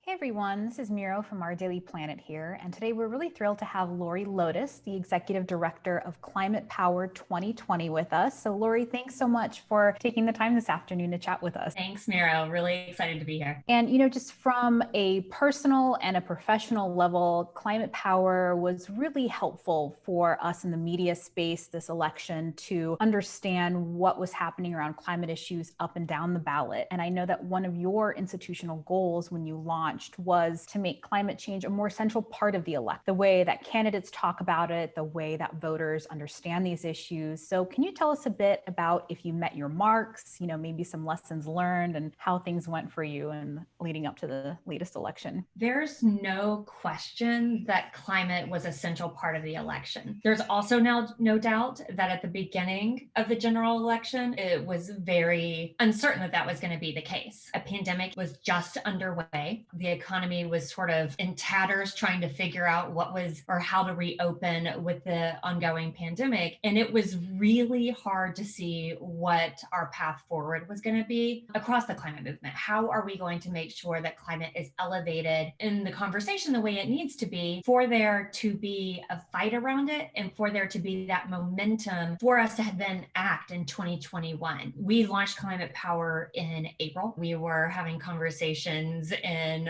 Hey everyone, this is Miro from Our Daily Planet here, and today we're really thrilled to have Lodes, the Executive Director of Climate Power 2020 with us. So Lori, thanks so much for taking the time this afternoon to chat with us. Thanks, Miro. Really excited to be here. And, just from a personal and a professional level, Climate Power was really helpful for us in the media space this election to understand what was happening around climate issues up and down the ballot. And I know that one of your institutional goals when you launched was to make climate change a more central part of the election, the way that candidates talk about it, the way that voters understand these issues. So can you tell us a bit about if you met your marks, maybe some lessons learned and how things went for you and leading up to the latest election? There's no question that climate was a central part of the election. There's also now no doubt that at the beginning of the general election, it was very uncertain that that was going to be the case. A pandemic was just underway. The economy was sort of in tatters, trying to figure out what was or how to reopen with the ongoing pandemic. And it was really hard to see what our path forward was going to be across the climate movement. How are we going to make sure that climate is elevated in the conversation the way it needs to be for there to be a fight around it and for there to be that momentum for us to then act in 2021. We launched Climate Power in April. We were having conversations in,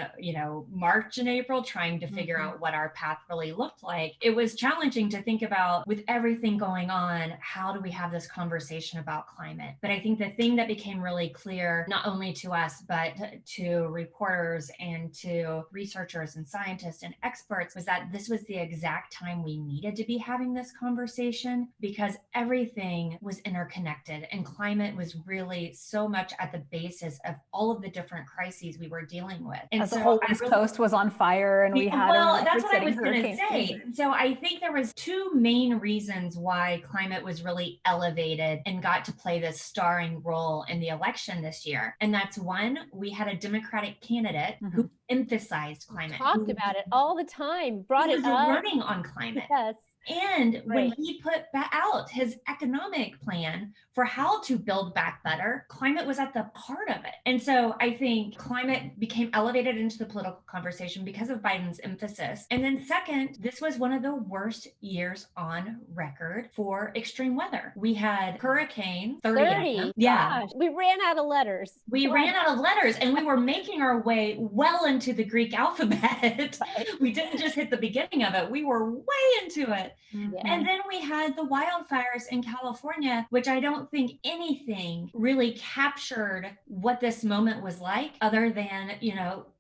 March and April, trying to figure out what our path really looked like. It was challenging to think about, with everything going on, how do we have this conversation about climate? But I think the thing that became really clear, not only to us, but to reporters and to researchers and scientists and experts, was that this was the exact time we needed to be having this conversation because everything was interconnected and climate was really so much at the basis of all of the different crises we were dealing with. And as the whole East Coast was on fire and we had that's what I was going to say. So I think there was two main reasons why climate was really elevated and got to play this starring role in the election this year. And that's one, we had a Democratic candidate who emphasized climate. Talked about it all the time, brought it up. Running on climate. Yes. And when he put out his economic plan for how to build back better, climate was at the heart of it. And so I think climate became elevated into the political conversation because of Biden's emphasis. And then second, this was one of the worst years on record for extreme weather. We had hurricane 30. Yeah. Gosh, we ran out of letters. Ran out of letters and we were making our way well into the Greek alphabet. We didn't just hit the beginning of it. We were way into it. Mm-hmm. And then we had the wildfires in California, which I don't think anything really captured what this moment was like other than,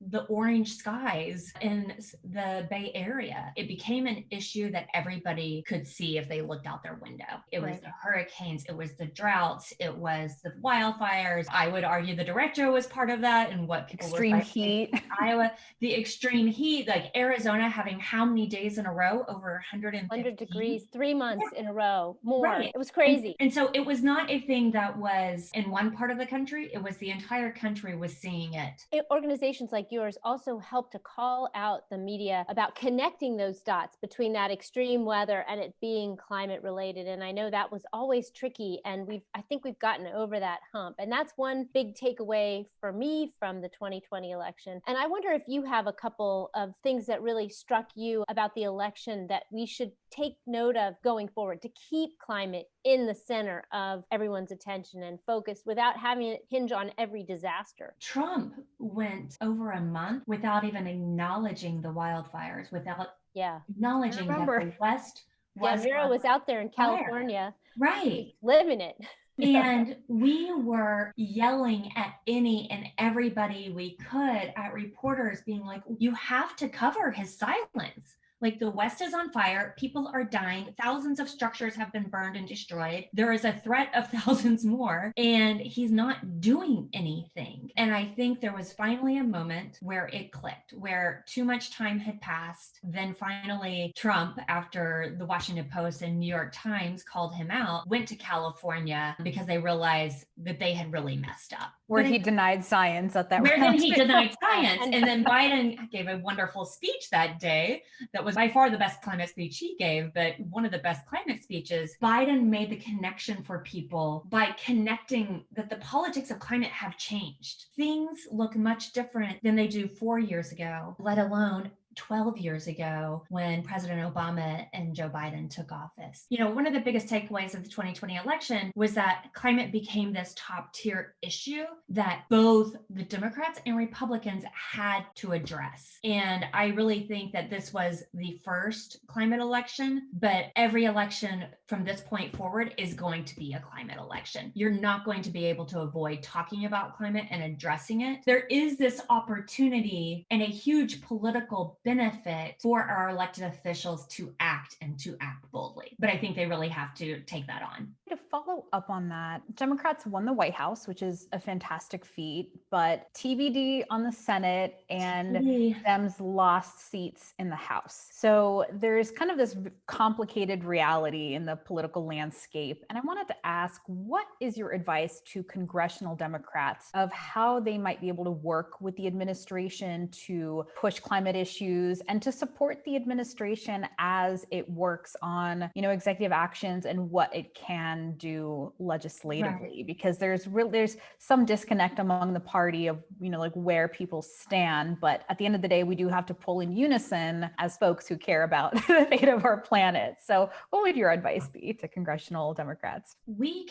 the orange skies in the Bay Area. It became an issue that everybody could see if they looked out their window. It was the hurricanes, it was the droughts, it was the wildfires. I would argue the derecho was part of that and what people extreme heat. Iowa, the extreme heat, like Arizona having how many days in a row over 100 degrees, 3 months in a row, more. It was crazy. And so it was not a thing that was in one part of the country. It was the entire country was seeing it. Organizations like yours also help to call out the media about connecting those dots between that extreme weather and it being climate related. And I know that was always tricky. And I think we've gotten over that hump. And that's one big takeaway for me from the 2020 election. And I wonder if you have a couple of things that really struck you about the election that we should take note of going forward to keep climate in the center of everyone's attention and focus without having it hinge on every disaster. Trump went over a month without even acknowledging the wildfires, without acknowledging that the West was Miro was out there in California. Right. Living it. And we were yelling at any and everybody we could, at reporters being like, you have to cover his silence. Like, the West is on fire. People are dying. Thousands of structures have been burned and destroyed. There is a threat of thousands more, and he's not doing anything. And I think there was finally a moment where it clicked, where too much time had passed. Then finally, Trump, after the Washington Post and New York Times called him out, went to California because they realized that they had really messed up. Where he denied science at that Where then he denied science. And then Biden gave a wonderful speech that day that was was by far the best climate speech he gave, but one of the best climate speeches, Biden made the connection for people by connecting that the politics of climate have changed. Things look much different than they do 4 years ago, let alone 12 years ago when President Obama and Joe Biden took office. You know, one of the biggest takeaways of the 2020 election was that climate became this top tier issue that both the Democrats and Republicans had to address. And I really think that this was the first climate election, but every election from this point forward is going to be a climate election. You're not going to be able to avoid talking about climate and addressing it. There is this opportunity and a huge political benefit for our elected officials to act and to act boldly. But I think they really have to take that on. To follow up on that, Democrats won the White House, which is a fantastic feat, but TBD on the Senate, and Dems lost seats in the House. So there's kind of this complicated reality in the political landscape. And I wanted to ask, what is your advice to congressional Democrats of how they might be able to work with the administration to push climate issues and to support the administration as it works on, executive actions and what it can do legislatively? Right. Because there's some disconnect among the party of, like where people stand. But at the end of the day, we do have to pull in unison as folks who care about the fate of our planet. So what would your advice be to congressional Democrats? We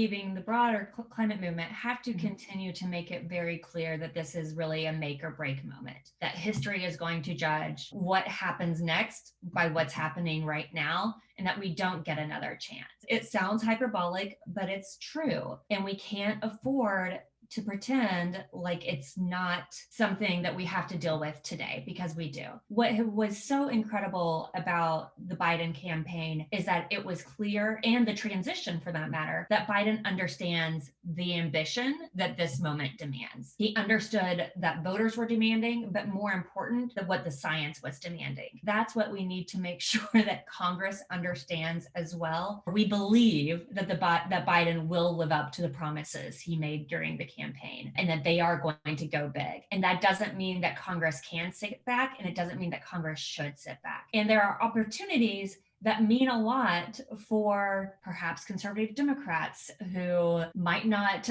being the broader climate movement, have to continue to make it very clear that this is really a make or break moment, that history is going to judge what happens next by what's happening right now, and that we don't get another chance. It sounds hyperbolic, but it's true. And we can't afford to pretend like it's not something that we have to deal with today, because we do. What was so incredible about the Biden campaign is that it was clear, and the transition for that matter, that Biden understands the ambition that this moment demands. He understood that voters were demanding, but more important, that what the science was demanding. That's what we need to make sure that Congress understands as well. We believe that that Biden will live up to the promises he made during the campaign, and that they are going to go big. And that doesn't mean that Congress can sit back, and it doesn't mean that Congress should sit back. And there are opportunities that mean a lot for perhaps conservative Democrats who might not,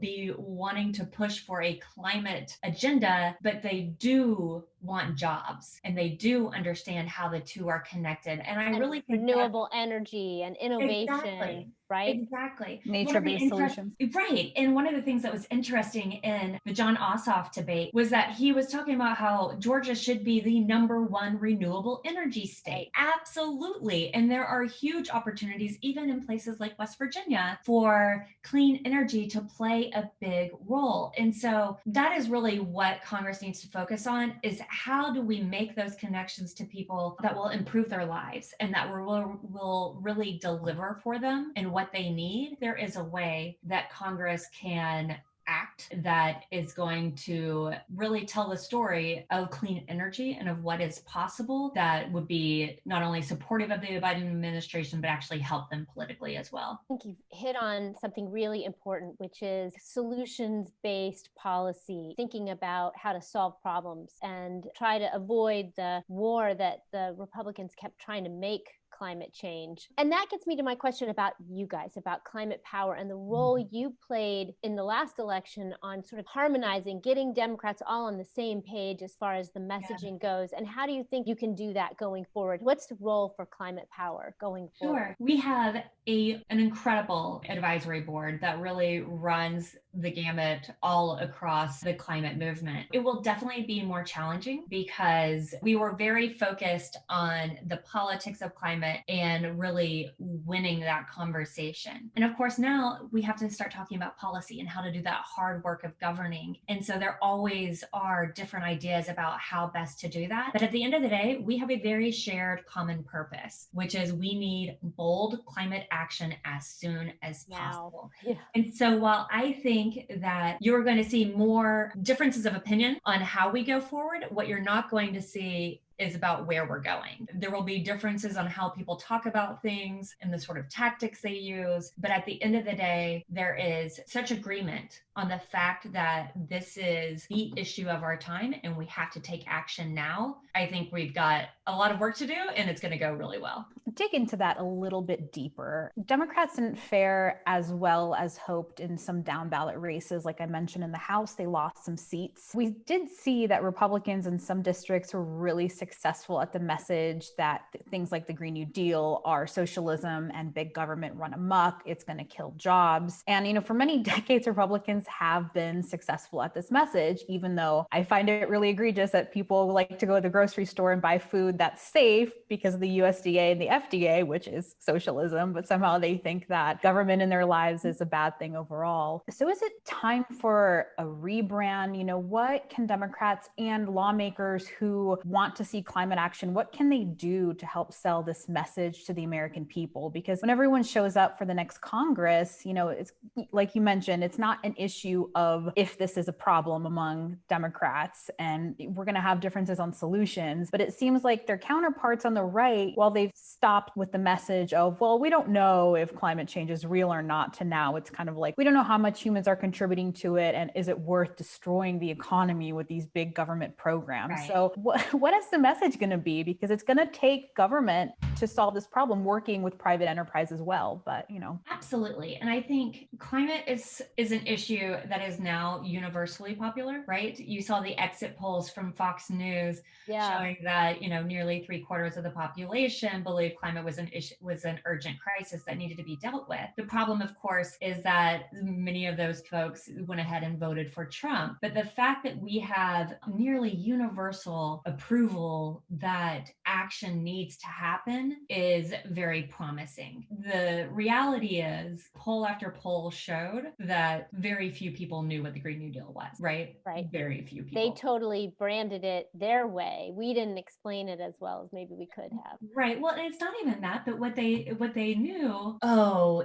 be wanting to push for a climate agenda, but they do want jobs, and they do understand how the two are connected. And I really think renewable energy and innovation. Exactly. Right? Exactly. Nature-based solutions. Right. And one of the things that was interesting in the John Ossoff debate was that he was talking about how Georgia should be the #1 renewable energy state. Absolutely. And there are huge opportunities, even in places like West Virginia, for clean energy to play a big role. And so that is really what Congress needs to focus on, is how do we make those connections to people that will improve their lives and that will really deliver for them and what they need. There is a way that Congress can act that is going to really tell the story of clean energy and of what is possible, that would be not only supportive of the Biden administration, but actually help them politically as well. I think you've hit on something really important, which is solutions-based policy, thinking about how to solve problems and try to avoid the war that the Republicans kept trying to make climate change. And that gets me to my question about you guys, about climate power and the role you played in the last election on sort of harmonizing, getting Democrats all on the same page as far as the messaging goes. And how do you think you can do that going forward? What's the role for climate power going forward? Sure. We have an incredible advisory board that really runs the gamut all across the climate movement. It will definitely be more challenging because we were very focused on the politics of climate and really winning that conversation. And of course, now we have to start talking about policy and how to do that hard work of governing. And so there always are different ideas about how best to do that. But at the end of the day, we have a very shared common purpose, which is we need bold climate action as soon as possible. Yeah. And so while I think that you're going to see more differences of opinion on how we go forward, what you're not going to see is about where we're going. There will be differences on how people talk about things and the sort of tactics they use. But at the end of the day, there is such agreement on the fact that this is the issue of our time and we have to take action now. I think we've got a lot of work to do and it's going to go really well. Dig into that a little bit deeper. Democrats didn't fare as well as hoped in some down ballot races. Like I mentioned, in the House, they lost some seats. We did see that Republicans in some districts were really successful at the message that things like the Green New Deal are socialism and big government run amok. It's going to kill jobs. And, for many decades, Republicans have been successful at this message, even though I find it really egregious that people like to go to the grocery store and buy food that's safe because of the USDA and the FDA, which is socialism, but somehow they think that government in their lives is a bad thing overall. So is it time for a rebrand? What can Democrats and lawmakers who want to see climate action, what can they do to help sell this message to the American people? Because when everyone shows up for the next Congress, it's like you mentioned, it's not an issue of if this is a problem among Democrats and we're going to have differences on solutions, but it seems like their counterparts on the right, while they've stopped with the message of, well, we don't know if climate change is real or not, to now it's kind of like, we don't know how much humans are contributing to it. And is it worth destroying the economy with these big government programs? Right. So what is the message going to be? Because it's going to take government to solve this problem, working with private enterprise as well. But, Absolutely. And I think climate is an issue that is now universally popular, right? You saw the exit polls from Fox News showing that, nearly 3/4 of the population believed climate was an urgent crisis that needed to be dealt with. The problem, of course, is that many of those folks went ahead and voted for Trump. But the fact that we have nearly universal approval that action needs to happen is very promising. The reality is, poll after poll showed that very few people knew what the Green New Deal was, right? Right. Very few people. They totally branded it their way. We didn't explain it as well as maybe we could have. Right. Well, it's not even that, but what they knew,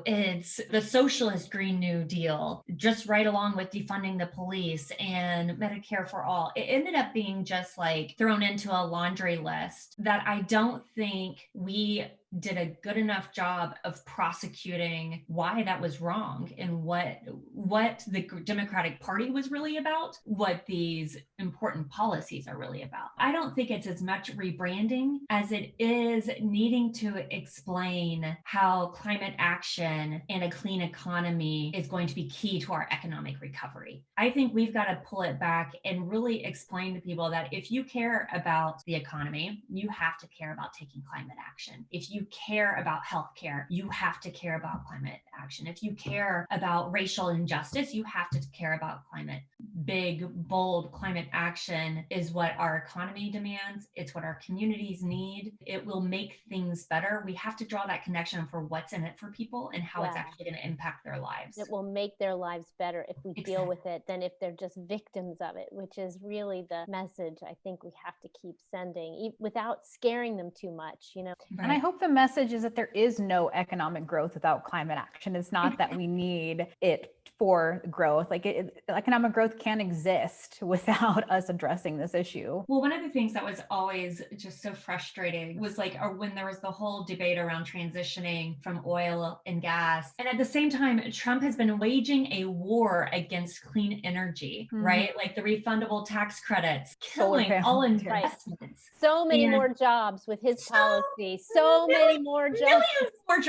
it's the socialist Green New Deal, just right along with defunding the police and Medicare for all. It ended up being just like thrown into a laundry list that I don't think we did a good enough job of prosecuting why that was wrong and what the Democratic Party was really about, what these important policies are really about. I don't think it's as much rebranding as it is needing to explain how climate action and a clean economy is going to be key to our economic recovery. I think we've got to pull it back and really explain to people that if you care about the economy, you have to care about taking climate action. If you care about healthcare, you have to care about climate action. If you care about racial injustice, you have to care about climate. Big, bold climate action is what our economy demands. It's what our communities need. It will make things better. We have to draw that connection for what's in it for people and how it's actually going to impact their lives. It will make their lives better if we deal with it than if they're just victims of it, which is really the message I think we have to keep sending without scaring them too much, Right. And I hope the message is that there is no economic growth without climate action. It's not that we need it for growth. Like economic growth can't exist without us addressing this issue. Well, one of the things that was always just so frustrating was when there was the whole debate around transitioning from oil and gas. And at the same time, Trump has been waging a war against clean energy, right? Like the refundable tax credits, killing all investments. So many more jobs with his policy. So many more jobs. Millions more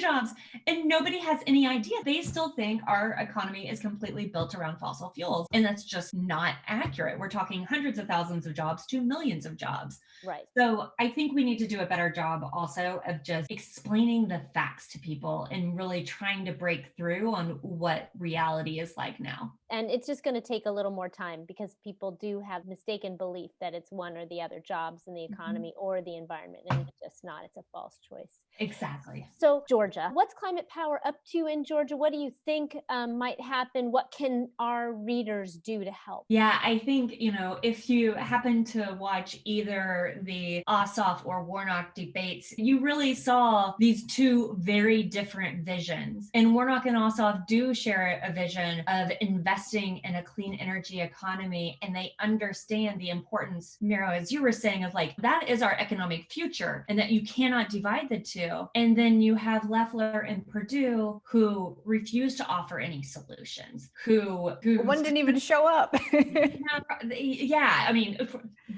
jobs. And nobody has any idea. They still think our economy is completely built around fossil fuels. And that's just not accurate. We're talking hundreds of thousands of jobs to millions of jobs. Right. So I think we need to do a better job also of just explaining the facts to people and really trying to break through on what reality is like now. And it's just going to take a little more time because people do have mistaken belief that it's one or the other, jobs in the economy or the environment. And it's just not. It's a false choice. Exactly. So Georgia, what's Climate Power up to in Georgia? What do you think might happen? What can our readers do to help? Yeah, I think, if you happen to watch either the Ossoff or Warnock debates, you really saw these two very different visions. And Warnock and Ossoff do share a vision of investing in a clean energy economy. And they understand the importance, Miro, as you were saying, of like, that is our economic future and that you cannot divide the two. And then you have Loeffler and Perdue who refuse to offer any solutions, who one didn't even show up. Yeah, I mean,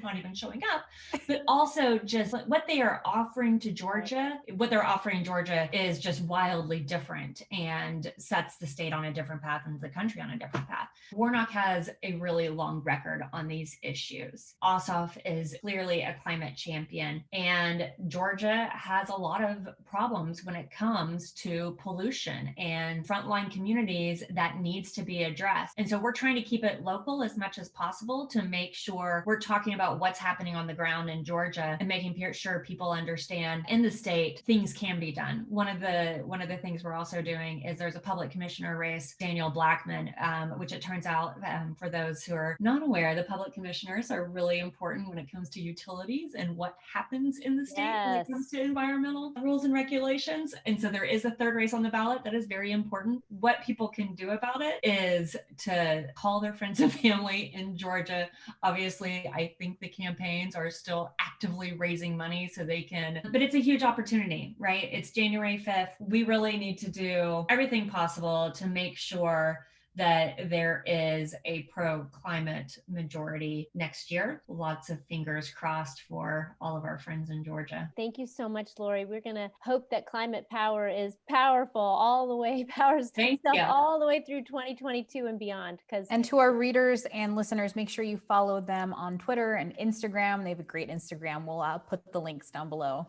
not even showing up, but also just what they are offering to Georgia, what they're offering Georgia is just wildly different and sets the state on a different path and the country on a different path. Warnock has a really long record on these issues. Ossoff is clearly a climate champion, and Georgia has a lot of problems when it comes to pollution and frontline communities that needs to be addressed. And so we're trying to keep it local as much as possible to make sure we're talking about what's happening on the ground in Georgia and making sure people understand in the state things can be done. One of the things we're also doing is there's a public commissioner race, Daniel Blackman, which it turns out, for those who are not aware, the public commissioners are really important when it comes to utilities and what happens in the state when it comes to environmental rules and regulations. And so there is a third race on the ballot that is very important. What people can do about it is to call their friends and family in Georgia. Obviously, I think the campaigns are still actively raising money so they can, but it's a huge opportunity, right? It's January 5th. We really need to do everything possible to make sure that there is a pro-climate majority next year. Lots of fingers crossed for all of our friends in Georgia. Thank you so much, Lori. We're going to hope that Climate Power is powerful all the way, powers itself all the way through 2022 and beyond. And to our readers and listeners, make sure you follow them on Twitter and Instagram. They have a great Instagram. We'll put the links down below.